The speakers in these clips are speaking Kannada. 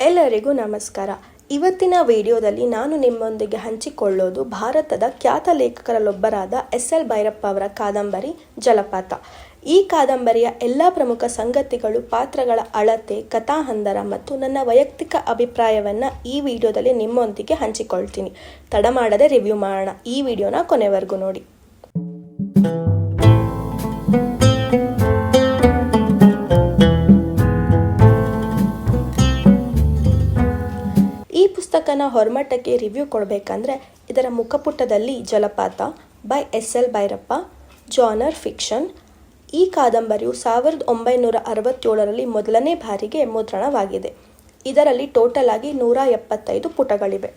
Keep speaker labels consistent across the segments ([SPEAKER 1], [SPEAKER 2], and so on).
[SPEAKER 1] ಎಲ್ಲರಿಗೂ ನಮಸ್ಕಾರ. ಇವತ್ತಿನ ವಿಡಿಯೋದಲ್ಲಿ ನಾನು ನಿಮ್ಮೊಂದಿಗೆ ಹಂಚಿಕೊಳ್ಳೋದು ಭಾರತದ ಖ್ಯಾತ ಲೇಖಕರಲ್ಲೊಬ್ಬರಾದ ಎಸ್.ಎಲ್. ಭೈರಪ್ಪ ಅವರ ಕಾದಂಬರಿ ಜಲಪಾತ. ಈ ಕಾದಂಬರಿಯ ಎಲ್ಲ ಪ್ರಮುಖ ಸಂಗತಿಗಳು, ಪಾತ್ರಗಳ ಅಳತೆ, ಕಥಾಹಂದರ ಮತ್ತು ನನ್ನ ವೈಯಕ್ತಿಕ ಅಭಿಪ್ರಾಯವನ್ನು ಈ ವಿಡಿಯೋದಲ್ಲಿ ನಿಮ್ಮೊಂದಿಗೆ ಹಂಚಿಕೊಳ್ತೀನಿ. ತಡ ಮಾಡದೆ ರಿವ್ಯೂ ಮಾಡೋಣ. ಈ ವಿಡಿಯೋನ ಕೊನೆವರೆಗೂ ನೋಡಿ. ಈ ಪುಸ್ತಕನ ಹೊರಮಟ್ಟಕ್ಕೆ ರಿವ್ಯೂ ಕೊಡಬೇಕಂದ್ರೆ ಇದರ ಮುಖಪುಟದಲ್ಲಿ Jalapatha by S L. Bhyrappa, genre fiction. ಈ ಕಾದಂಬರಿಯು 1967ರಲ್ಲಿ ಮೊದಲನೇ ಬಾರಿಗೆ ಮುದ್ರಣವಾಗಿದೆ. ಇದರಲ್ಲಿ ಟೋಟಲ್ ಆಗಿ 175 ಪುಟಗಳಿವೆ.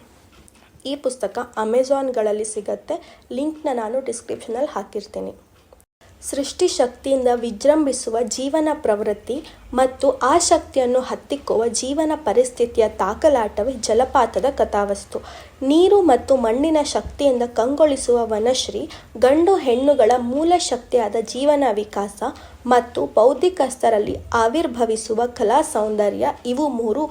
[SPEAKER 1] ಈ ಪುಸ್ತಕ ಅಮೆಜಾನ್ಗಳಲ್ಲಿ ಸಿಗುತ್ತೆ. ಲಿಂಕ್ನ ನಾನು ಡಿಸ್ಕ್ರಿಪ್ಷನಲ್ಲಿ ಹಾಕಿರ್ತೀನಿ. ಸೃಷ್ಟಿ ಶಕ್ತಿಯಿಂದ ವಿಜೃಂಭಿಸುವ ಜೀವನ ಪ್ರವೃತ್ತಿ ಮತ್ತು ಆ ಶಕ್ತಿಯನ್ನು ಹತ್ತಿಕ್ಕುವ ಜೀವನ ಪರಿಸ್ಥಿತಿಯ ತಾಕಲಾಟವೇ ಜಲಪಾತದ ಕಥಾವಸ್ತು. ನೀರು ಮತ್ತು ಮಣ್ಣಿನ ಶಕ್ತಿಯಿಂದ ಕಂಗೊಳಿಸುವ ವನಶ್ರೀ, ಗಂಡು ಹೆಣ್ಣುಗಳ ಮೂಲ ಶಕ್ತಿಯಾದ ಜೀವನ ವಿಕಾಸ ಮತ್ತು ಬೌದ್ಧಿಕ ಸ್ತರಲ್ಲಿ ಆವಿರ್ಭವಿಸುವ ಕಲಾ ಸೌಂದರ್ಯ, ಇವು ಮೂರು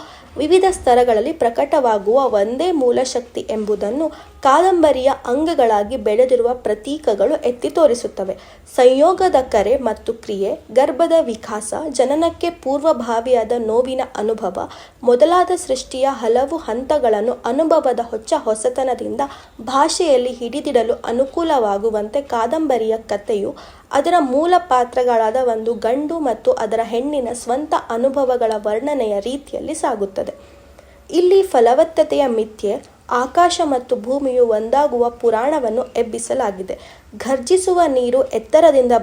[SPEAKER 1] ವಿವಿಧ ಸ್ತರಗಳಲ್ಲಿ ಪ್ರಕಟವಾಗುವ ಒಂದೇ ಮೂಲ ಶಕ್ತಿ ಎಂಬುದನ್ನು ಕಾದಂಬರಿಯ ಅಂಗಗಳಾಗಿ ಬೆಳೆದಿರುವ ಪ್ರತೀಕಗಳು ಎತ್ತಿ ತೋರಿಸುತ್ತವೆ. ಸಂಯೋಗದ ಕರೆ ಮತ್ತು ಕ್ರಿಯೆ, ಗರ್ಭದ ವಿಕಾಸ, ಜನನಕ್ಕೆ ಪೂರ್ವಭಾವಿಯಾದ ನೋವಿನ ಅನುಭವ ಮೊದಲಾದ ಸೃಷ್ಟಿಯ ಹಲವು ಹಂತಗಳನ್ನು ಅನುಭವದ ಹೊಸತನದಿಂದ ಭಾಷೆಯಲ್ಲಿ ಹಿಡಿದಿಡಲು ಅನುಕೂಲವಾಗುವಂತೆ ಕಾದಂಬರಿಯ ಕಥೆಯು ಅದರ ಮೂಲ ಪಾತ್ರಗಳಾದ ಒಂದು ಗಂಡು ಮತ್ತು ಅದರ ಹೆಣ್ಣಿನ ಸ್ವಂತ ಅನುಭವಗಳ ವರ್ಣನೆಯ ರೀತಿಯಲ್ಲಿ ಸಾಗುತ್ತದೆ. ಇಲ್ಲಿ ಫಲವತ್ತತೆಯ ಮಿಥ್ಯೆ, ಆಕಾಶ ಮತ್ತು ಭೂಮಿಯು ಒಂದಾಗುವ ಪುರಾಣವನ್ನು ಎಬ್ಬಿಸಲಾಗಿದೆ. ಘರ್ಜಿಸುವ ನೀರು ಎತ್ತರದಿಂದ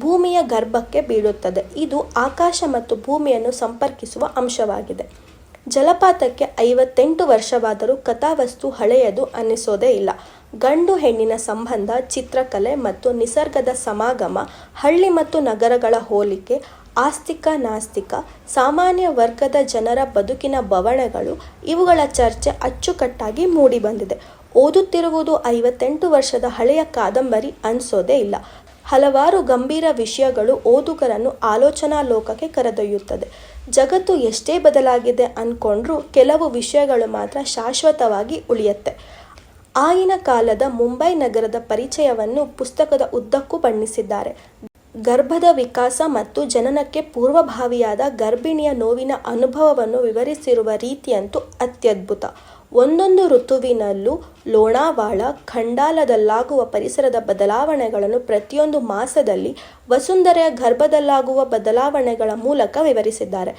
[SPEAKER 1] ಭೂಮಿಯ ಗರ್ಭಕ್ಕೆ ಬೀಳುತ್ತದೆ. ಇದು ಆಕಾಶ ಮತ್ತು ಭೂಮಿಯನ್ನು ಸಂಪರ್ಕಿಸುವ ಅಂಶವಾಗಿದೆ. ಜಲಪಾತಕ್ಕೆ 58 ವರ್ಷವಾದರೂ ಕಥಾವಸ್ತು ಹಳೆಯದು ಅನ್ನಿಸೋದೇ ಇಲ್ಲ. ಗಂಡು ಹೆಣ್ಣಿನ ಸಂಬಂಧ, ಚಿತ್ರಕಲೆ ಮತ್ತು ನಿಸರ್ಗದ ಸಮಾಗಮ, ಹಳ್ಳಿ ಮತ್ತು ನಗರಗಳ ಹೋಲಿಕೆ, ಆಸ್ತಿಕ ನಾಸ್ತಿಕ, ಸಾಮಾನ್ಯ ವರ್ಗದ ಜನರ ಬದುಕಿನ ಬವಣೆಗಳು, ಇವುಗಳ ಚರ್ಚೆ ಅಚ್ಚುಕಟ್ಟಾಗಿ ಮೂಡಿಬಂದಿದೆ. ಓದುತ್ತಿರುವುದು 58 ವರ್ಷದ ಹಳೆಯ ಕಾದಂಬರಿ ಅನಿಸೋದೇ ಇಲ್ಲ. ಹಲವಾರು ಗಂಭೀರ ವಿಷಯಗಳು ಓದುಗರನ್ನು ಆಲೋಚನಾ ಲೋಕಕ್ಕೆ ಕರೆದೊಯ್ಯುತ್ತದೆ. ಜಗತ್ತು ಎಷ್ಟೇ ಬದಲಾಗಿದೆ ಅಂದ್ಕೊಂಡ್ರೂ ಕೆಲವು ವಿಷಯಗಳು ಮಾತ್ರ ಶಾಶ್ವತವಾಗಿ ಉಳಿಯುತ್ತೆ. ಆಗಿನ ಕಾಲದ ಮುಂಬೈ ನಗರದ ಪರಿಚಯವನ್ನು ಪುಸ್ತಕದ ಉದ್ದಕ್ಕೂ ಬಣ್ಣಿಸಿದ್ದಾರೆ. ಗರ್ಭದ ವಿಕಾಸ ಮತ್ತು ಜನನಕ್ಕೆ ಪೂರ್ವಭಾವಿಯಾದ ಗರ್ಭಿಣಿಯ ನೋವಿನ ಅನುಭವವನ್ನು ವಿವರಿಸಿರುವ ರೀತಿಯಂತೂ ಅತ್ಯದ್ಭುತ. ಒಂದೊಂದು ಋತುವಿನಲ್ಲೂ ಲೋಣಾವಾಳ, ಖಂಡಾಲದಲ್ಲಾಗುವ ಪರಿಸರದ ಬದಲಾವಣೆಗಳನ್ನು ಪ್ರತಿಯೊಂದು ಮಾಸದಲ್ಲಿ ವಸುಂಧರೆಯ ಗರ್ಭದಲ್ಲಾಗುವ ಬದಲಾವಣೆಗಳ ಮೂಲಕ ವಿವರಿಸಿದ್ದಾರೆ.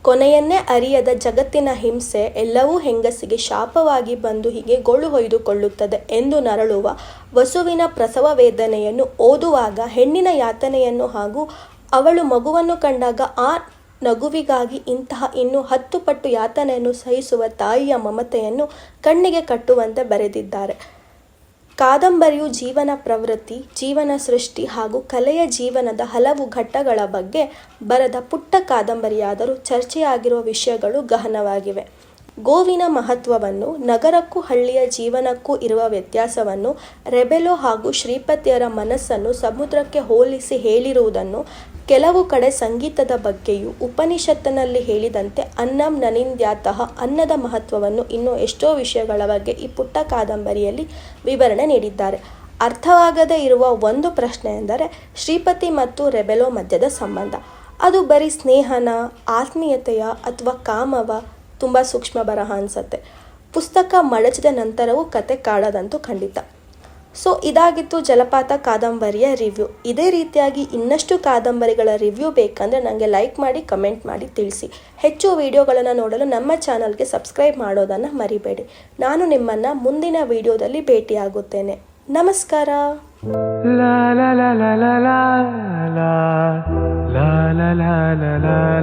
[SPEAKER 1] ಕೊನೆಯನ್ನೇ ಅರಿಯದ ಜಗತ್ತಿನ ಹಿಂಸೆ, ಎಲ್ಲವೂ ಹೆಂಗಸಿಗೆ ಶಾಪವಾಗಿ ಬಂದು ಹೀಗೆ ಗೋಳು ಹೊಯ್ದುಕೊಳ್ಳುತ್ತದೆ ಎಂದು ನರಳುವ ವಸುವಿನ ಪ್ರಸವ ವೇದನೆಯನ್ನು ಓದುವಾಗ ಹೆಣ್ಣಿನ ಯಾತನೆಯನ್ನು ಹಾಗೂ ಅವಳು ಮಗುವನ್ನು ಕಂಡಾಗ ಆ ನಗುವಿಗಾಗಿ ಇಂತಹ ಇನ್ನೂ 10 ಪಟ್ಟು ಯಾತನೆಯನ್ನು ಸಹಿಸುವ ತಾಯಿಯ ಮಮತೆಯನ್ನು ಕಣ್ಣಿಗೆ ಕಟ್ಟುವಂತೆ ಬರೆದಿದ್ದಾರೆ. ಕಾದಂಬರಿಯು ಜೀವನ ಪ್ರವೃತ್ತಿ, ಜೀವನ ಸೃಷ್ಟಿ ಹಾಗೂ ಕಲೆಯ ಜೀವನದ ಹಲವು ಘಟ್ಟಗಳ ಬಗ್ಗೆ ಬರೆದ ಪುಟ್ಟ ಕಾದಂಬರಿಯಾದರೂ ಚರ್ಚೆಯಾಗಿರುವ ವಿಷಯಗಳು ಗಹನವಾಗಿವೆ. ಗೋವಿನ ಮಹತ್ವವನ್ನು, ನಗರಕ್ಕೂ ಹಳ್ಳಿಯ ಜೀವನಕ್ಕೂ ಇರುವ ವ್ಯತ್ಯಾಸವನ್ನು, ರೆಬೆಲೋ ಹಾಗೂ ಶ್ರೀಪತಿಯರ ಮನಸ್ಸನ್ನು ಸಮುದ್ರಕ್ಕೆ ಹೋಲಿಸಿ ಹೇಳಿರುವುದನ್ನು, ಕೆಲವು ಕಡೆ ಸಂಗೀತದ ಬಗ್ಗೆಯೂ ಉಪನಿಷತ್ತಿನಲ್ಲಿ ಹೇಳಿದಂತೆ ಅನ್ನಂ ನನಿಂದ್ಯಾತಃ, ಅನ್ನದ ಮಹತ್ವವನ್ನು, ಇನ್ನೂ ಎಷ್ಟೋ ವಿಷಯಗಳ ಬಗ್ಗೆ ಈ ಪುಟ್ಟ ಕಾದಂಬರಿಯಲ್ಲಿ ವಿವರಣೆ ನೀಡಿದ್ದಾರೆ. ಅರ್ಥವಾಗದೇ ಇರುವ ಒಂದು ಪ್ರಶ್ನೆ ಎಂದರೆ ಶ್ರೀಪತಿ ಮತ್ತು ರೆಬೆಲೋ ಮಧ್ಯದ ಸಂಬಂಧ. ಅದು ಬರೀ ಸ್ನೇಹನ, ಆತ್ಮೀಯತೆಯ ಅಥವಾ ಕಾಮವ? ತುಂಬ ಸೂಕ್ಷ್ಮ ಬರಹ ಅನಿಸುತ್ತೆ. ಪುಸ್ತಕ ಮಡಚಿದ ನಂತರವೂ ಕತೆ ಕಾಡೋದಂತೂ ಖಂಡಿತ. ಸೊ ಇದಾಗಿತ್ತು ಜಲಪಾತ ಕಾದಂಬರಿಯ ರಿವ್ಯೂ. ಇದೇ ರೀತಿಯಾಗಿ ಇನ್ನಷ್ಟು ಕಾದಂಬರಿಗಳ ರಿವ್ಯೂ ಬೇಕಂದರೆ ನನಗೆ ಲೈಕ್ ಮಾಡಿ, ಕಮೆಂಟ್ ಮಾಡಿ ತಿಳಿಸಿ. ಹೆಚ್ಚು ವಿಡಿಯೋಗಳನ್ನು ನೋಡಲು ನಮ್ಮ ಚಾನಲ್ಗೆ ಸಬ್ಸ್ಕ್ರೈಬ್ ಮಾಡೋದನ್ನು ಮರಿಬೇಡಿ. ನಾನು ನಿಮ್ಮನ್ನು ಮುಂದಿನ ವಿಡಿಯೋದಲ್ಲಿ ಭೇಟಿಯಾಗುತ್ತೇನೆ. ನಮಸ್ಕಾರ.
[SPEAKER 2] la la la la la la la la la la la